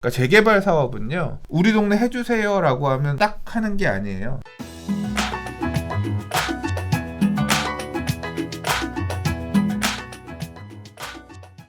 그러니까 재개발 사업은요, 우리 동네 해주세요라고 하면 딱 하는 게 아니에요.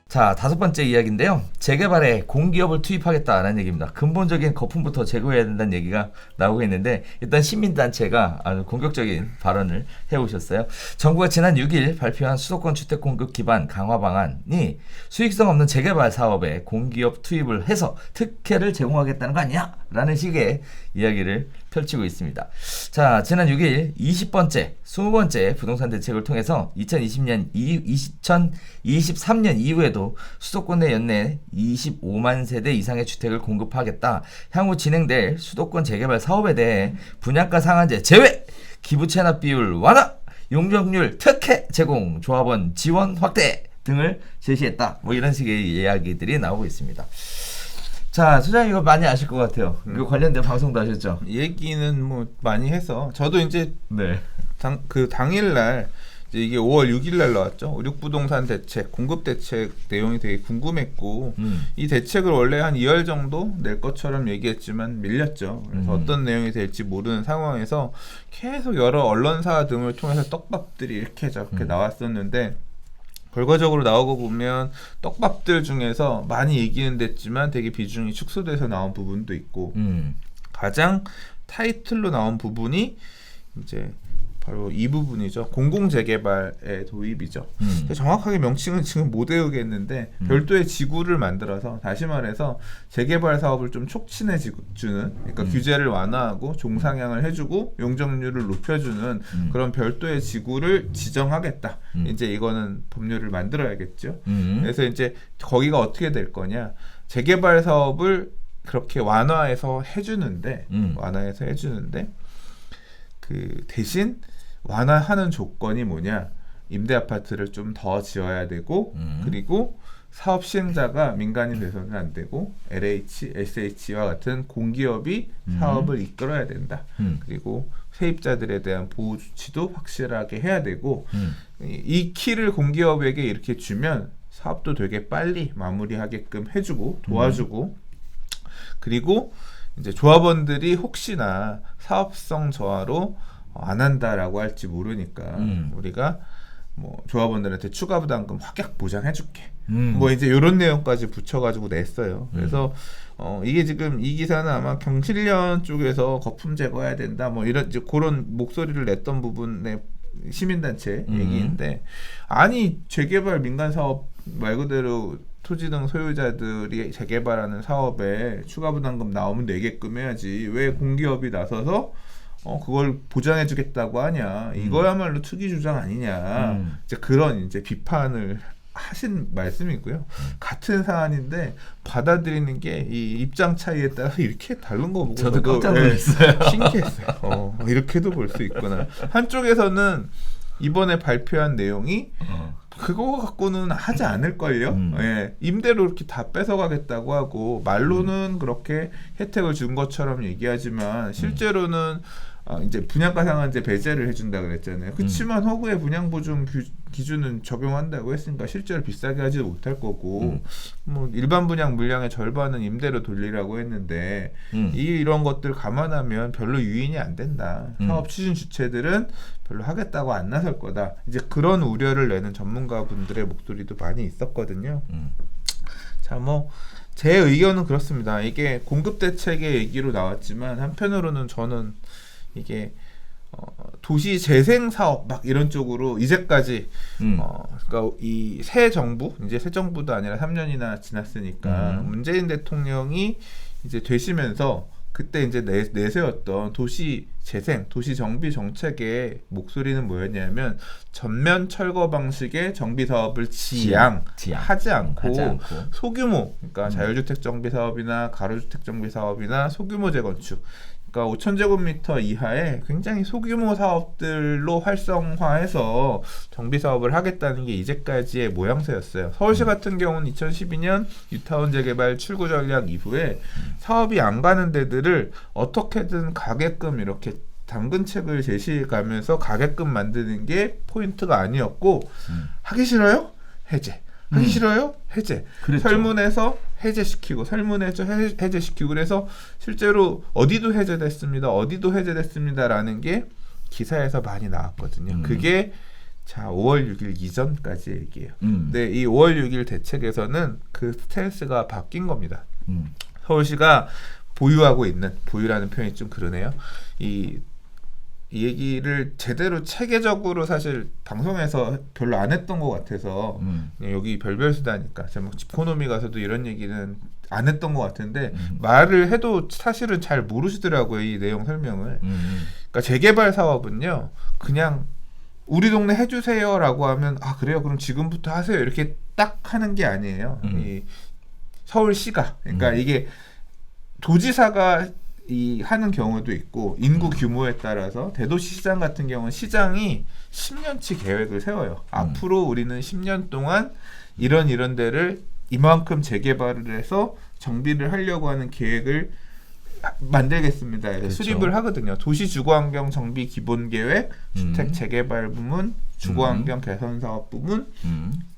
자, 5번째 이야기인데요. 재개발에 공기업을 투입하겠다라는 얘기입니다. 근본적인 거품부터 제거해야 된다는 얘기가 나오고 있는데, 일단 시민단체가 아주 공격적인 발언을 해오셨어요. 정부가 지난 6일 발표한 수도권 주택 공급 기반 강화 방안이 수익성 없는 재개발 사업에 공기업 투입을 해서 특혜를 제공하겠다는 거 아니냐? 라는 식의 이야기를 펼치고 있습니다. 자, 지난 6일 20번째 부동산 대책을 통해서 2023년 이후에도 수도권 내 연내 25만 세대 이상의 주택을 공급하겠다. 향후 진행될 수도권 재개발 사업에 대해 분양가 상한제 제외, 기부 체납 비율 완화, 용적률 특혜 제공, 조합원 지원 확대 등을 제시했다. 뭐 이런 식의 이야기들이 나오고 있습니다. 자, 소장님 이거 많이 아실 것 같아요. 이거 관련된 방송도 하셨죠? 얘기는 뭐 많이 해서 저도 이제 네. 당일날 이게 5월 6일날 나왔죠. 56부동산 대책, 공급 대책 내용이 되게 궁금했고 이 대책을 원래 한 2월 정도 낼 것처럼 얘기했지만 밀렸죠. 그래서 어떤 내용이 될지 모르는 상황에서 계속 여러 언론사 등을 통해서 떡밥들이 이렇게 저렇게 나왔었는데, 결과적으로 나오고 보면 떡밥들 중에서 많이 얘기는 됐지만 되게 비중이 축소돼서 나온 부분도 있고, 가장 타이틀로 나온 부분이 이제 바로 이 부분이죠. 공공재개발의 도입이죠. 정확하게 명칭은 지금 못 외우겠는데 별도의 지구를 만들어서, 다시 말해서 재개발 사업을 좀 촉진해주는, 그러니까 규제를 완화하고 종상향을 해주고 용적률을 높여주는 그런 별도의 지구를 지정하겠다. 이제 이거는 법률을 만들어야겠죠. 그래서 이제 거기가 어떻게 될 거냐. 재개발 사업을 그렇게 완화해서 해주는데 그 대신 완화하는 조건이 뭐냐, 임대 아파트를 좀 더 지어야 되고, 그리고 사업 시행자가 민간이 돼서는 안 되고 LH, SH와 같은 공기업이 사업을 이끌어야 된다. 그리고 세입자들에 대한 보호 조치도 확실하게 해야 되고, 이 키를 공기업에게 이렇게 주면 사업도 되게 빨리 마무리하게끔 해주고 도와주고, 그리고 이제 조합원들이 혹시나 사업성 저하로 안 한다라고 할지 모르니까 우리가 뭐 조합원들한테 추가 부담금 확약 보장해줄게. 뭐 이제 이런 내용까지 붙여가지고 냈어요. 그래서 이게 지금 이 기사는 아마 경실련 쪽에서 거품 제거해야 된다. 뭐 이런 이제 그런 목소리를 냈던 부분의 시민단체 얘기인데, 아니 재개발 민간 사업 말 그대로 토지 등 소유자들이 재개발하는 사업에 추가 부담금 나오면 내게끔 해야지, 왜 공기업이 나서서 그걸 보장해주겠다고 하냐. 이거야말로 투기 주장 아니냐. 이제 그런 이제 비판을 하신 말씀이고요. 같은 사안인데 받아들이는 게 이 입장 차이에 따라서 이렇게 다른 거 보고 저도 깜짝 놀랐어요. 신기했어요. 이렇게도 볼 수 있구나. 한쪽에서는 이번에 발표한 내용이 그거 갖고는 하지 않을걸요. 예, 임대료 이렇게 다 뺏어가겠다고 하고 말로는 그렇게 혜택을 준 것처럼 얘기하지만 실제로는 이제 분양가 상한제 배제를 해준다 그랬잖아요. 그렇지만 허구의 분양보증 기준은 적용한다고 했으니까 실제로 비싸게 하지 못할 거고, 뭐 일반 분양 물량의 절반은 임대로 돌리라고 했는데 이런 것들 감안하면 별로 유인이 안 된다. 사업 추진 주체들은 별로 하겠다고 안 나설 거다. 이제 그런 우려를 내는 전문가분들의 목소리도 많이 있었거든요. 자, 뭐 제 의견은 그렇습니다. 이게 공급 대책의 얘기로 나왔지만 한편으로는 저는 이게 도시 재생 사업 막 이런 쪽으로 이제까지 그러니까 이 새 정부, 이제 새 정부도 아니라 3년이나 지났으니까 문재인 대통령이 이제 되시면서 그때 이제 내세웠던 도시 재생, 도시 정비 정책의 목소리는 뭐였냐면 전면 철거 방식의 정비 사업을 하지 않고 소규모, 그러니까 자율주택 정비 사업이나 가로주택 정비 사업이나 소규모 재건축, 그러니까 5,000제곱미터 이하의 굉장히 소규모 사업들로 활성화해서 정비 사업을 하겠다는 게 이제까지의 모양새였어요. 서울시 같은 경우는 2012년 뉴타운 재개발 출구 전략 이후에 사업이 안 가는 데들을 어떻게든 가게끔 이렇게 당근책을 제시해가면서 가게끔 만드는 게 포인트가 아니었고, 하기 싫어요? 해제. 하기 싫어요? 해제. 그랬죠. 설문해서 해제시키고 설문해서 해제시키고 그래서 실제로 어디도 해제됐습니다. 어디도 해제됐습니다라는 게 기사에서 많이 나왔거든요. 그게 자 5월 6일 이전까지 얘기예요. 근데 이 5월 6일 대책에서는 그 스탠스가 바뀐 겁니다. 서울시가 보유하고 있는 보유라는 표현이 좀 그러네요. 이 얘기를 제대로 체계적으로 사실 방송에서 별로 안 했던 것 같아서 그냥 여기 별별 수다니까 제가 집코노미 가서도 이런 얘기는 안 했던 것 같은데 말을 해도 사실은 잘 모르시더라고요. 이 내용 설명을. 그러니까 재개발 사업은요. 그냥 우리 동네 해주세요라고 하면 아 그래요 그럼 지금부터 하세요 이렇게 딱 하는 게 아니에요. 이 서울시가 그러니까 이게 도지사가 이 하는 경우도 있고 인구 규모에 따라서 대도시 시장 같은 경우는 시장이 10년치 계획을 세워요. 앞으로 우리는 10년 동안 이런 데를 이만큼 재개발을 해서 정비를 하려고 하는 계획을 만들겠습니다. 그렇죠. 수립을 하거든요. 도시주거환경 정비 기본계획, 주택 재개발 부문, 주거환경 개선 사업 부문,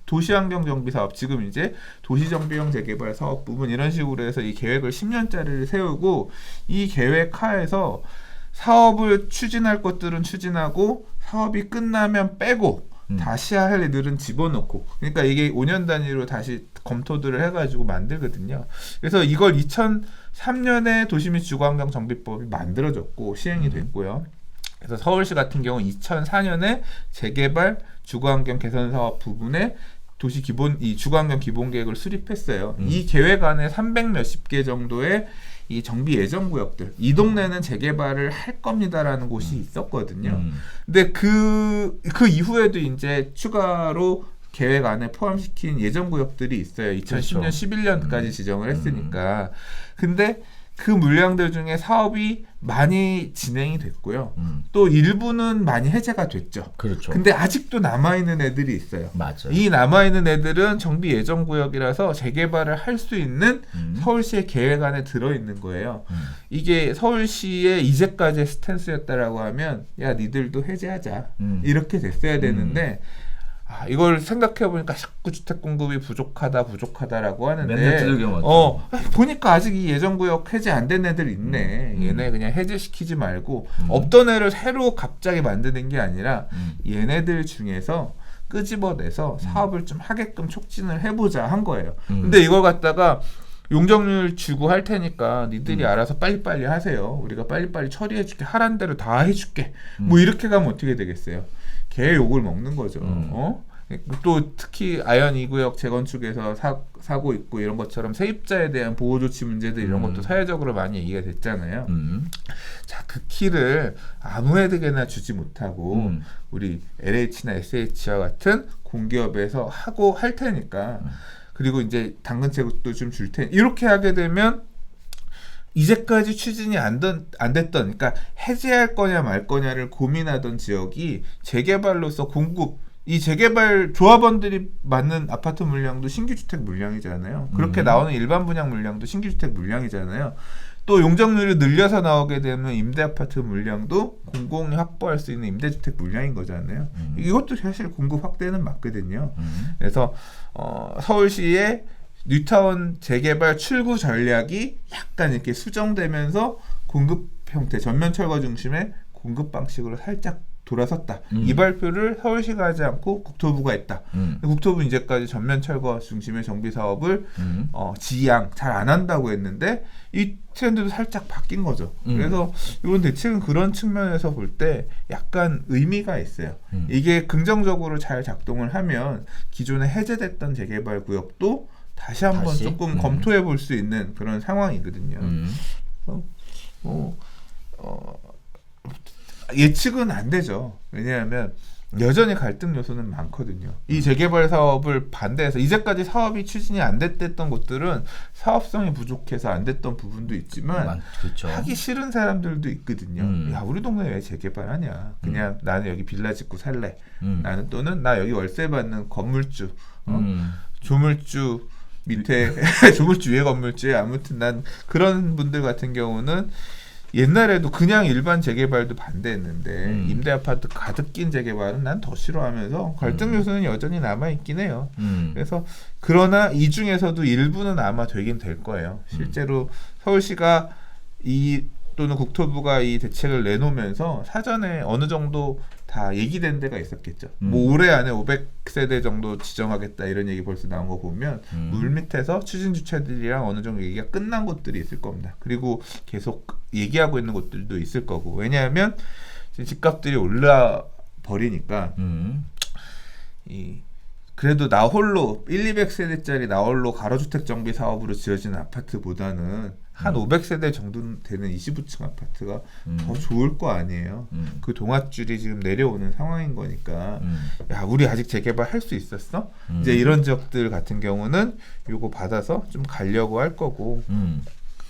도시환경 정비 사업, 지금 이제 도시정비형 재개발 사업 부분 이런 식으로 해서 이 계획을 10년짜리를 세우고 이 계획 하에서 사업을 추진할 것들은 추진하고 사업이 끝나면 빼고 다시 할 일들은 집어넣고 그러니까 이게 5년 단위로 다시 검토들을 해가지고 만들거든요. 그래서 이걸 2003년에 도시 및 주거환경 정비법이 만들어졌고 시행이 됐고요. 그래서 서울시 같은 경우 2004년에 재개발 주거환경 개선 사업 부분에 도시 기본 이 주거환경 기본 계획을 수립했어요. 이 계획 안에 300 몇십 개 정도의 이 정비 예정 구역들 이 동네는 재개발을 할 겁니다라는 곳이 있었거든요. 근데 그 이후에도 이제 추가로 계획 안에 포함시킨 예정 구역들이 있어요. 2010년, 그렇죠. 11년까지 지정을 했으니까. 근데 그 물량들 중에 사업이 많이 진행이 됐고요. 또 일부는 많이 해제가 됐죠. 그렇죠. 근데 아직도 남아있는 애들이 있어요. 맞아요. 이 남아있는 애들은 정비 예정 구역이라서 재개발을 할 수 있는 서울시의 계획 안에 들어있는 거예요. 이게 서울시의 이제까지의 스탠스였다라고 하면 야 니들도 해제하자 이렇게 됐어야 되는데 이걸 생각해보니까 자꾸 주택 공급이 부족하다라고 하는데 맨날 두들겨 맞죠. 보니까 아직 이 예정구역 해제 안 된 애들 있네. 얘네 그냥 해제시키지 말고 없던 애를 새로 갑자기 만드는 게 아니라 얘네들 중에서 끄집어내서 사업을 좀 하게끔 촉진을 해보자 한 거예요. 근데 이걸 갖다가 용적률 주고 할 테니까 니들이 알아서 빨리빨리 하세요. 우리가 빨리빨리 처리해줄게. 하란 대로 다 해줄게. 뭐 이렇게 가면 어떻게 되겠어요? 개 욕을 먹는 거죠. 또 특히 아현 2구역 재건축에서 사고 있고 이런 것처럼 세입자에 대한 보호 조치 문제들 이런 것도 사회적으로 많이 얘기가 됐잖아요. 자, 그 키를 아무 애에게나 주지 못하고 우리 LH나 SH와 같은 공기업에서 하고 할 테니까 그리고 이제 당근채도 좀 줄 테니 이렇게 하게 되면 이제까지 추진이 안 됐던 그러니까 해제할 거냐 말 거냐를 고민하던 지역이 재개발로서 공급 이 재개발 조합원들이 맞는 아파트 물량도 신규주택 물량이잖아요. 그렇게 나오는 일반 분양 물량도 신규주택 물량이잖아요. 또 용적률이 늘려서 나오게 되면 임대아파트 물량도 공공이 확보할 수 있는 임대주택 물량인 거잖아요. 이것도 사실 공급 확대는 맞거든요. 그래서 서울시의 뉴타운 재개발 출구 전략이 약간 이렇게 수정되면서 공급 형태, 전면 철거 중심의 공급 방식으로 살짝 돌아섰다. 이 발표를 서울시가 하지 않고 국토부가 했다. 국토부는 이제까지 전면 철거 중심의 정비 사업을 지양 잘 안 한다고 했는데 이 트렌드도 살짝 바뀐 거죠. 그래서 이번 대책은 그런 측면에서 볼 때 약간 의미가 있어요. 이게 긍정적으로 잘 작동을 하면 기존에 해제됐던 재개발 구역도 다시 한번 조금 검토해 볼 수 있는 그런 상황이거든요. 예측은 안 되죠. 왜냐하면 여전히 갈등 요소는 많거든요. 이 재개발 사업을 반대해서 이제까지 사업이 추진이 안 됐던 곳들은 사업성이 부족해서 안 됐던 부분도 있지만 그렇죠. 하기 싫은 사람들도 있거든요. 야 우리 동네 왜 재개발하냐. 그냥 나는 여기 빌라 짓고 살래. 나는 또는 나 여기 월세 받는 건물주 조물주 밑에 조물주 위에 건물주에 아무튼 난 그런 분들 같은 경우는 옛날에도 그냥 일반 재개발도 반대했는데 임대 아파트 가득 낀 재개발은 난 더 싫어하면서 갈등 요소는 여전히 남아 있긴 해요. 그래서 그러나 이 중에서도 일부는 아마 되긴 될 거예요. 실제로 서울시가 또는 국토부가 이 대책을 내놓으면서 사전에 어느 정도 다 얘기된 데가 있었겠죠. 뭐 올해 안에 500세대 정도 지정하겠다 이런 얘기 벌써 나온 거 보면 물밑에서 추진 주체들이랑 어느 정도 얘기가 끝난 곳들이 있을 겁니다. 그리고 계속 얘기하고 있는 곳들도 있을 거고. 왜냐하면 지금 집값들이 올라 버리니까 그래도 나홀로 1,200세대짜리 나홀로 가로주택 정비 사업으로 지어지는 아파트보다는 한 500세대 정도 되는 25층 아파트가 더 좋을 거 아니에요. 그 동아줄이 지금 내려오는 상황인 거니까 야 우리 아직 재개발 할 수 있었어? 이제 이런 지역들 같은 경우는 요거 받아서 좀 가려고 할 거고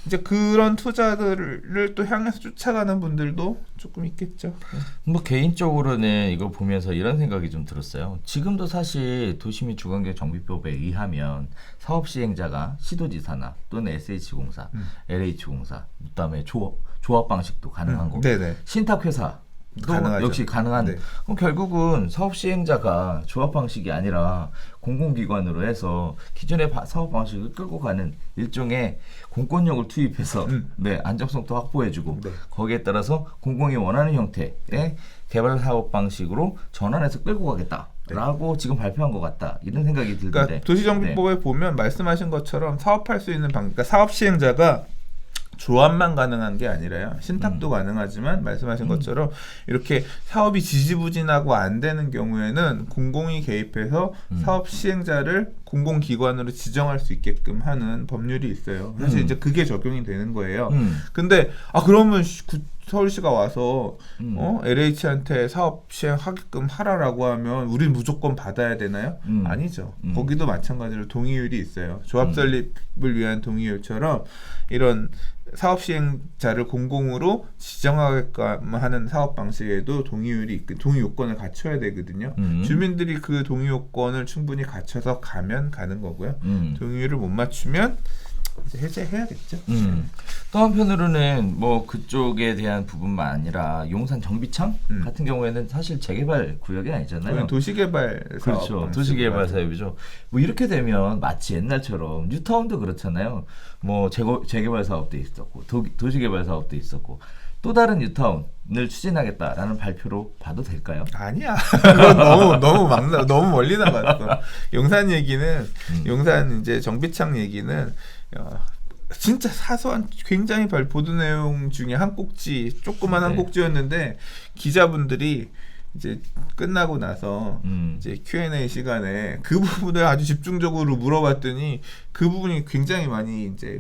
이제 그런 투자들을 또 향해서 쫓아가는 분들도 조금 있겠죠. 뭐 개인적으로는 이거 보면서 이런 생각이 좀 들었어요. 지금도 사실 도시및 주거환경 정비법에 의하면 사업 시행자가 시도지사나 또는 SH공사, LH공사, 그다음에 조합 방식도 가능한 거고 네네. 신탁회사 가능하죠. 역시 가능한. 네. 그럼 결국은 사업 시행자가 조합 방식이 아니라 공공기관으로 해서 기존의 사업 방식을 끌고 가는 일종의 공권력을 투입해서 네, 안정성도 확보해주고 네. 거기에 따라서 공공이 원하는 형태의 개발 사업 방식으로 전환해서 끌고 가겠다라고 지금 발표한 것 같다 이런 생각이 들던데. 그러니까 도시정비법에 보면 말씀하신 것처럼 사업할 수 있는 그러니까 사업 시행자가 조합만 가능한 게 아니라요. 신탁도 가능하지만 말씀하신 것처럼 이렇게 사업이 지지부진하고 안 되는 경우에는 공공이 개입해서 사업 시행자를 공공기관으로 지정할 수 있게끔 하는 법률이 있어요. 사실 이제 그게 적용이 되는 거예요. 근데 그러면 서울시가 와서 LH한테 사업 시행하게끔 하라라고 하면 우린 무조건 받아야 되나요? 아니죠. 거기도 마찬가지로 동의율이 있어요. 조합 설립을 위한 동의율처럼 이런 사업 시행자를 공공으로 지정하게끔 하는 사업 방식에도 동의 요건을 갖춰야 되거든요. 주민들이 그 동의 요건을 충분히 갖춰서 가면 가는 거고요. 동의율을 못 맞추면 이제 해제해야겠죠. 또 한편으로는 뭐 그쪽에 대한 부분만 아니라 용산 정비창 같은 경우에는 사실 재개발 구역이 아니잖아요. 도시개발 사업. 그렇죠. 도시개발 사업이죠. 뭐 이렇게 되면 마치 옛날처럼 뉴타운도 그렇잖아요. 뭐 재개발 사업도 있었고 도시개발 사업도 있었고 또 다른 뉴타운을 추진하겠다라는 발표로 봐도 될까요? 아니야. 그건 너무 멀리 나갔어. 용산 얘기는 용산 이제 정비창 얘기는 진짜 사소한 굉장히 보도 내용 중에 한 꼭지 조그만 한 꼭지였는데 기자분들이 이제 끝나고 나서 이제 Q&A 시간에 그 부분을 아주 집중적으로 물어봤더니 그 부분이 굉장히 많이 이제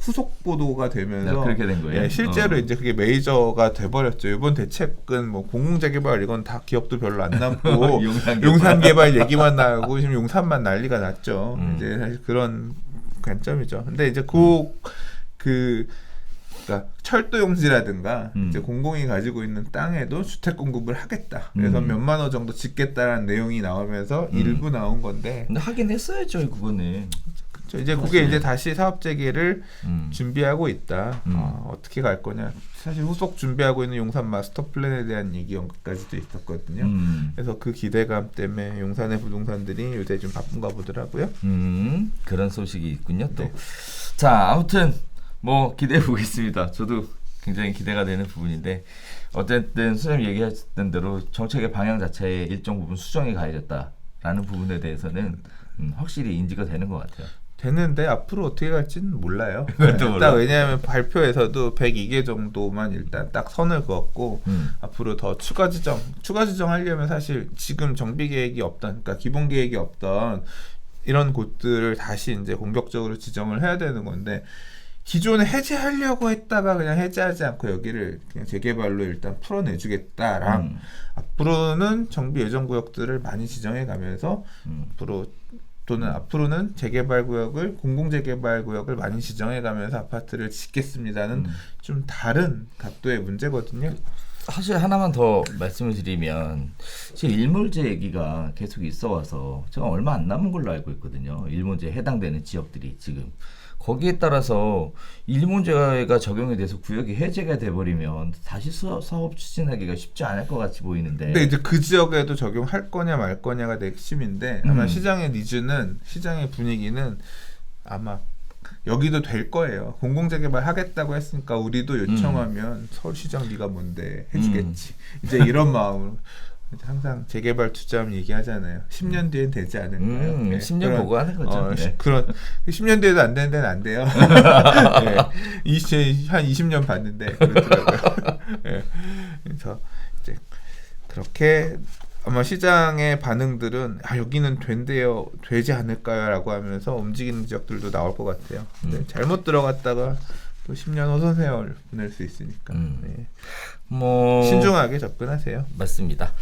후속 보도가 되면서 그렇게 된 거예요. 실제로 이제 그게 메이저가 돼버렸죠. 이번 대책은 뭐 공공재개발 이건 다 기억도 별로 안 남고 용산 개발 얘기만 나오고 지금 용산만 난리가 났죠. 이제 사실 그런 관점이죠. 근데 이제 그러니까 철도 용지라든가 이제 공공이 가지고 있는 땅에도 주택 공급을 하겠다. 그래서 몇만 호 정도 짓겠다라는 내용이 나오면서 일부 나온 건데. 근데 하긴 했어야죠, 그거는. 그렇죠. 이제 그게 이제 다시 사업 재개를 준비하고 있다. 어떻게 갈 거냐. 사실 후속 준비하고 있는 용산 마스터 플랜에 대한 얘기 언급까지도 있었거든요. 그래서 그 기대감 때문에 용산의 부동산들이 요새 좀 바쁜가 보더라고요. 그런 소식이 있군요. 또. 네. 자, 아무튼 뭐 기대해 보겠습니다. 저도 굉장히 기대가 되는 부분인데 어쨌든 수장님 얘기하셨던 대로 정책의 방향 자체에 일정 부분 수정이 가해졌다라는 부분에 대해서는 확실히 인지가 되는 것 같아요. 되는데 앞으로 어떻게 갈지는 몰라요. 일단 왜냐하면 발표에서도 102개 정도만 일단 딱 선을 그었고 앞으로 더 추가 지정하려면 사실 지금 정비 계획이 없던, 그러니까 기본 계획이 없던 이런 곳들을 다시 이제 공격적으로 지정을 해야 되는 건데 기존에 해제하려고 했다가 그냥 해제하지 않고 여기를 그냥 재개발로 일단 풀어내주겠다랑 앞으로는 정비 예정 구역들을 많이 지정해 가면서 앞으로는 재개발 구역을 공공재개발 구역을 많이 지정해 가면서 아파트를 짓겠습니다는 좀 다른 각도의 문제거든요. 사실 하나만 더 말씀을 드리면 지금 일몰제 얘기가 계속 있어 와서 제가 얼마 안 남은 걸로 알고 있거든요. 일몰제에 해당되는 지역들이 지금 거기에 따라서 일문제가 적용이 돼서 구역이 해제가 돼버리면 다시 사업 추진하기가 쉽지 않을 것 같이 보이는데. 근데 이제 그 지역에도 적용할 거냐 말 거냐가 내 핵심인데 아마 시장의 니즈는 시장의 분위기는 아마 여기도 될 거예요. 공공재개발 하겠다고 했으니까 우리도 요청하면 서울시장 네가 뭔데 해주겠지. 이제 이런 마음으로 항상 재개발 투자하면 얘기하잖아요. 10년 뒤엔 되지 않을까요? 네. 10년 보고 하는 거죠. 네. 그런 10년 뒤에도 안 되는 데는 안 돼요. 네. 한 20년 봤는데 그렇더라고요. 네. 그래서 이제 그렇게 아마 시장의 반응들은 여기는 된대요, 되지 않을까요라고 하면서 움직이는 지역들도 나올 것 같아요. 근데 잘못 들어갔다가 또 10년 호선 세월 보낼 수 있으니까 네. 뭐 신중하게 접근하세요. 맞습니다.